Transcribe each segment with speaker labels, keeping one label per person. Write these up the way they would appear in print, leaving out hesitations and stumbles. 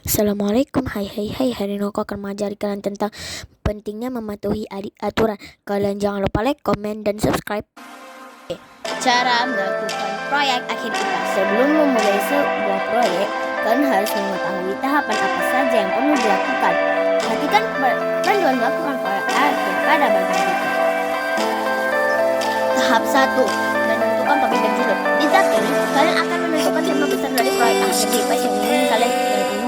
Speaker 1: Assalamualaikum, hari ini aku akan mengajari kalian tentang pentingnya mematuhi aturan. Kalian jangan lupa like, komen, dan subscribe. Cara melakukan proyek akhir kita. Sebelum memulai sebuah proyek, kalian harus mengetahui tahapan apa saja yang perlu dilakukan. Perhatikan panduan melakukan proyek akhir pada bagian itu. Tahap 1. Menentukan topik dan judul. Di tahap ini, kalian akan menentukan tema besar dari proyek akhir kita yang ingin kalian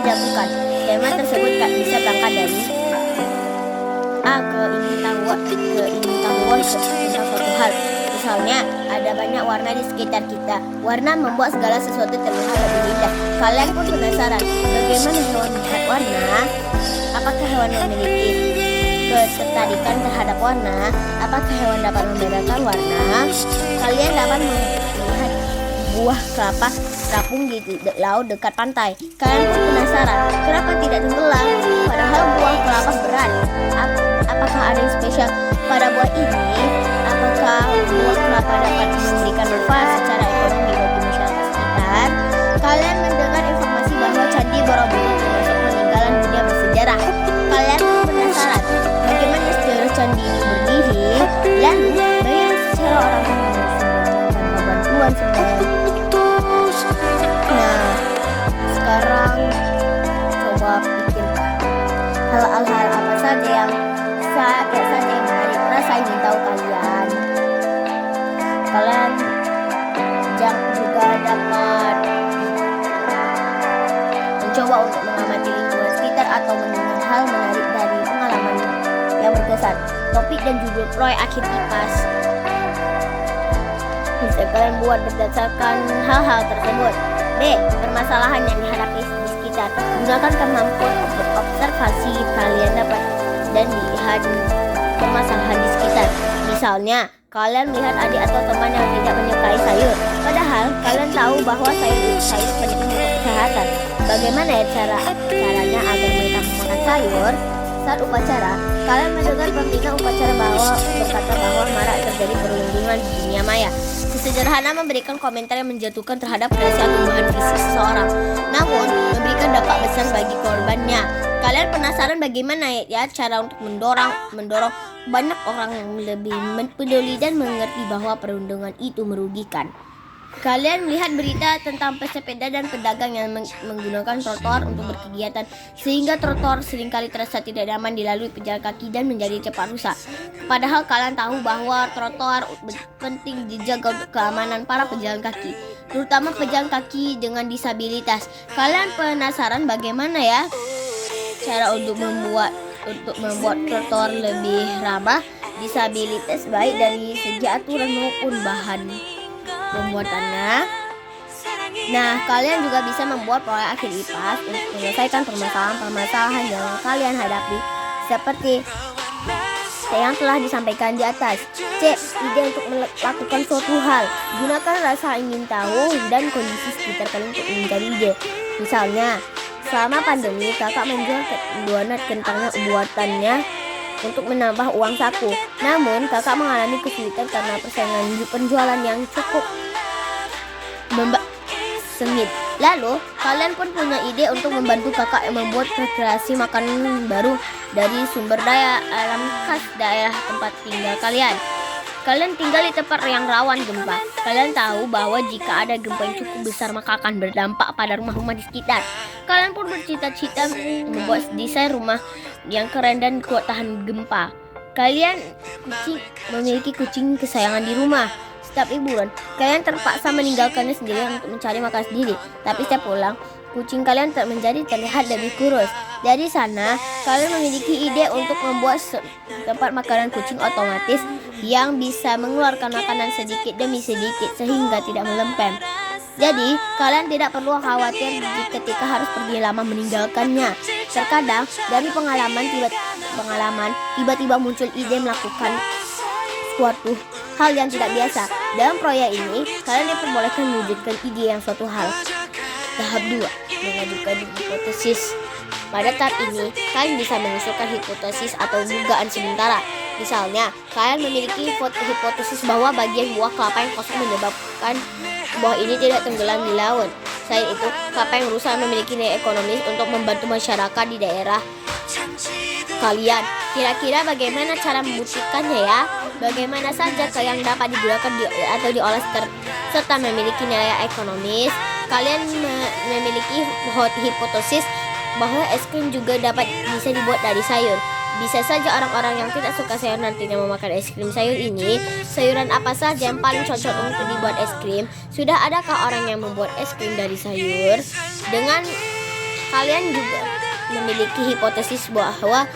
Speaker 1: dilakukan. Tema tersebut bisa berangkat dari keingin-tahuan tentang suatu hal. Misalnya, ada banyak warna di sekitar kita. Warna membuat segala sesuatu terlihat lebih indah. Kalian pun penasaran, bagaimana hewan melihat warna? Apakah hewan memiliki ketertarikan terhadap warna? Apakah hewan dapat membedakan warna? Kalian dapat melihat buah kelapa terapung di laut dekat pantai. Kalian pun penasaran, kenapa tidak tenggelam? Padahal buah kelapa berat. Apakah ada yang spesial pada buah ini? Apakah buah kelapa dapat memberikan manfaat secara ekonomi bagi masyarakat sekitar? Kalian mendengar informasi bahwa Candi Borobudur termasuk peninggalan dunia bersejarah. Kalian pun penasaran, bagaimana sejarah candi ini berdiri? Lalu, bagaimana secara orang tanpa bantuan semua? Sekarang coba pikirkan hal-hal apa saja yang menarik rasa ingin tahu kalian. Kalian juga dapat mencoba untuk mengamati lingkungan sekitar atau mendengar hal menarik dari pengalaman yang berkesan. Topik dan judul proyek akhir IPAS bisa kalian buat berdasarkan hal-hal tersebut. B. Permasalahan yang dihadapi di sekitar. Gunakan kemampuan observasi kalian dapat dan lihat permasalahan di sekitar. Misalnya, kalian melihat adik atau teman yang tidak menyukai sayur. Padahal, kalian tahu bahwa sayur penting untuk kesehatan. Bagaimana ya caranya agar mereka makan sayur? Saat upacara, kalian mendengar pembina upacara berkata bahwa marak terjadi perundungan di dunia maya. Sesederhana memberikan komentar yang menjatuhkan terhadap kreasi atau tumbuhan fisik seseorang, namun memberikan dampak besar bagi korbannya. Kalian penasaran bagaimana ya cara untuk mendorong banyak orang yang lebih peduli dan mengerti bahwa perundungan itu merugikan. Kalian melihat berita tentang pesepeda dan pedagang yang menggunakan trotoar untuk berkegiatan, sehingga trotoar seringkali terasa tidak nyaman dilalui pejalan kaki dan menjadi cepat rusak. Padahal kalian tahu bahwa trotoar penting dijaga untuk keamanan para pejalan kaki, terutama pejalan kaki dengan disabilitas. Kalian penasaran bagaimana ya cara untuk membuat trotoar lebih ramah disabilitas, baik dari segi aturan maupun bahan pembuatannya. Nah, kalian juga bisa membuat proyek akhir IPAS untuk menyelesaikan permasalahan yang kalian hadapi, seperti yang telah disampaikan di atas. C. Ide untuk melakukan suatu hal. Gunakan rasa ingin tahu dan kondisi sekitar kalian untuk mencari ide. Misalnya, selama pandemi, kakak menjual donat kentang buatannya untuk menambah uang saku. Namun, kakak mengalami kesulitan karena persaingan penjualan yang cukup sengit. Lalu, kalian pun punya ide untuk membantu kakak yang membuat kreasi makanan baru dari sumber daya alam khas daerah tempat tinggal kalian. Kalian tinggal di tempat yang rawan gempa. Kalian tahu bahwa jika ada gempa yang cukup besar maka akan berdampak pada rumah-rumah di sekitar. Kalian pun bercita-cita membuat desain rumah yang keren dan kuat tahan gempa. Kalian memiliki kucing kesayangan di rumah. Setiap liburan, kalian terpaksa meninggalkannya sendirian untuk mencari makan sendiri. Tapi setiap pulang, kucing kalian terlihat lebih kurus. Dari sana, kalian memiliki ide untuk membuat tempat makanan kucing otomatis yang bisa mengeluarkan makanan sedikit demi sedikit sehingga tidak melempem. Jadi, kalian tidak perlu khawatir ketika harus pergi lama meninggalkannya. Terkadang, dari pengalaman tiba-tiba muncul ide melakukan suatu hal yang tidak biasa. Dalam proyek ini, kalian diperbolehkan mewujudkan ide yang suatu hal. Tahap 2. Mengajukan hipotesis. Pada tahap ini, kalian bisa mengusulkan hipotesis atau dugaan sementara. Misalnya, kalian memiliki hipotesis bahwa bagian buah kelapa yang kosong menyebabkan buah ini tidak tenggelam di laut. Selain itu, KPM berusaha memiliki nilai ekonomis untuk membantu masyarakat di daerah kalian. Kira-kira bagaimana cara membuktikannya ya? Bagaimana saja yang dapat digunakan atau diolah serta memiliki nilai ekonomis? Kalian memiliki hipotesis bahwa es krim juga bisa dibuat dari sayur. Bisa saja orang-orang yang tidak suka sayur nantinya memakan es krim sayur ini. Sayuran apa saja yang paling cocok untuk dibuat es krim? Sudah adakah orang yang membuat es krim dari sayur? Dengan kalian juga memiliki hipotesis bahwa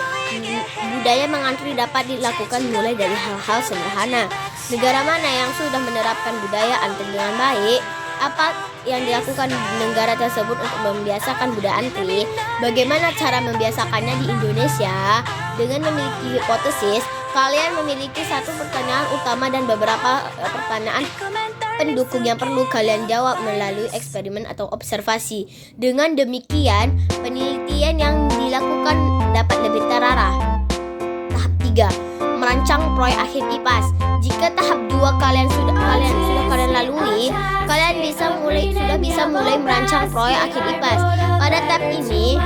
Speaker 1: budaya mengantri dapat dilakukan mulai dari hal-hal sederhana. Negara mana yang sudah menerapkan budaya antri dengan baik? Apa yang dilakukan negara tersebut untuk membiasakan budaya antri? Bagaimana cara membiasakannya di Indonesia? Dengan memiliki hipotesis, kalian memiliki satu pertanyaan utama dan beberapa pertanyaan pendukung yang perlu kalian jawab melalui eksperimen atau observasi. Dengan demikian, penelitian yang dilakukan dapat lebih terarah. Tahap 3, merancang proyek akhir IPAS. Jika tahap 2 kalian sudah lalui, kalian sudah bisa mulai merancang proyek akhir IPAS. Pada tahap ini,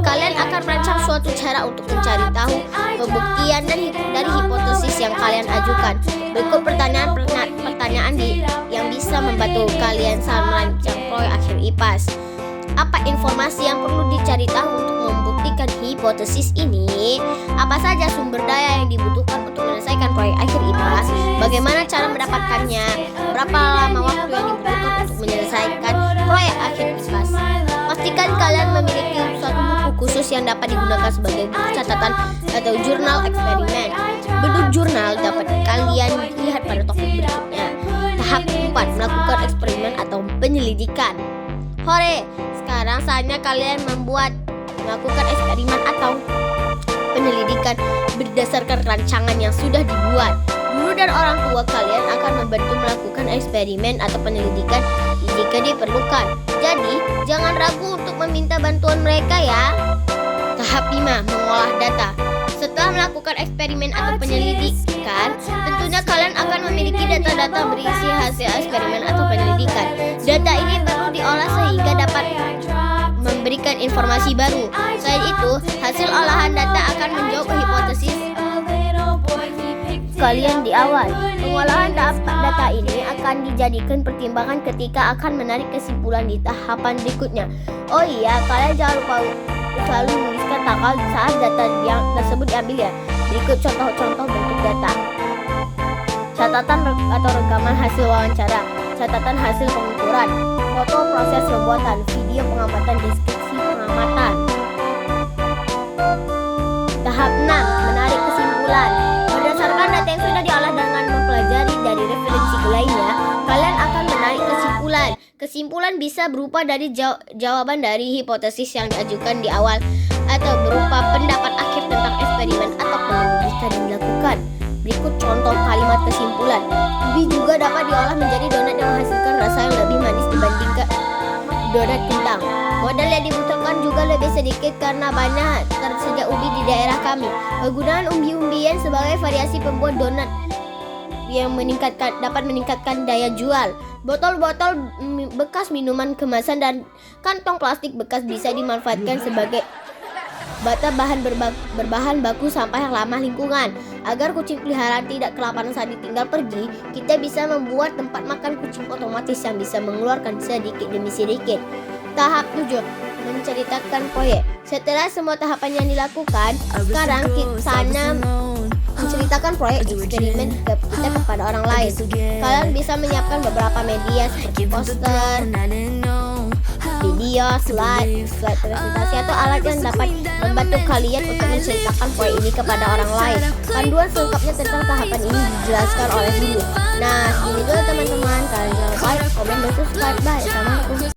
Speaker 1: kalian akan merancang suatu cara untuk mencari tahu pembuktian dari hipotesis yang kalian ajukan. Berikut pertanyaan yang bisa membantu kalian saat merancang proyek akhir IPAS. Apa informasi yang perlu dicari tahu untuk membuktikan hipotesis ini? Apa saja sumber daya yang dibutuhkan untuk menyelesaikan proyek akhir IPAS? Bagaimana cara mendapatkannya? Berapa lama waktu yang dibutuhkan untuk menyelesaikan proyek akhir IPAS? Pastikan kalian memiliki suatu buku khusus yang dapat digunakan sebagai buku catatan atau jurnal eksperimen. Bentuk jurnal dapat kalian lihat pada topik berikutnya. Tahap 4, melakukan eksperimen atau penyelidikan. Hore, sekarang saatnya kalian melakukan eksperimen atau penyelidikan berdasarkan rancangan yang sudah dibuat. Guru dan orang tua kalian akan membantu melakukan eksperimen atau penyelidikan jika diperlukan. Jadi, jangan ragu untuk meminta bantuan mereka ya. Tahap 5, mengolah data. Setelah melakukan eksperimen atau penyelidikan, tentunya kalian akan memiliki data-data berisi hasil eksperimen atau penyelidikan. Data ini perlu diolah sehingga dapat memberikan informasi baru. Selain itu, hasil olahan data akan menjawab hipotesis kalian di awal. Pengolahan data ini akan dijadikan pertimbangan ketika akan menarik kesimpulan di tahapan berikutnya. Oh iya, kalian jangan lupa selalu menuliskan tanggal saat data yang tersebut diambil ya. Berikut contoh-contoh bentuk data. Catatan atau rekaman hasil wawancara, catatan hasil pengukuran, foto proses pembuatan, video pengamatan, deskripsi pengamatan. Tahap 6, menarik kesimpulan. Berdasarkan data yang sudah diolah dengan mempelajari dari referensi lainnya, kalian akan menarik kesimpulan. Kesimpulan bisa berupa dari jawaban dari hipotesis yang diajukan di awal atau berupa pendapat akhir tentang eksperimen atau penyelidikan yang dilakukan. Berikut contoh kalimat kesimpulan. Ubi juga dapat diolah menjadi donat yang menghasilkan rasa yang lebih manis dibandingkan donat kentang. Modal yang dibutuhkan juga lebih sedikit karena banyak tersedia ubi di daerah kami. Penggunaan umbi-umbian sebagai variasi pembuat donat yang dapat meningkatkan daya jual. Botol-botol bekas minuman kemasan dan kantong plastik bekas bisa dimanfaatkan sebagai bata berbahan baku sampah yang ramah lingkungan. Agar kucing peliharaan tidak kelaparan saat ditinggal pergi, kita bisa membuat tempat makan kucing otomatis yang bisa mengeluarkan sedikit demi sedikit. Tahap 7, menceritakan proyek. Setelah semua tahapan yang dilakukan, sekarang kita menceritakan proyek eksperimen kita kepada orang lain. Kalian bisa menyiapkan beberapa media seperti poster, video, slide presentasi atau alat yang dapat membantu kalian untuk menceritakan proyek ini kepada orang lain. Panduan selengkapnya tentang tahapan ini dijelaskan oleh guru. Nah, segini dulu teman-teman. Kalian jangan lupa like, komen, dan subscribe. Bye. Assalamualaikum.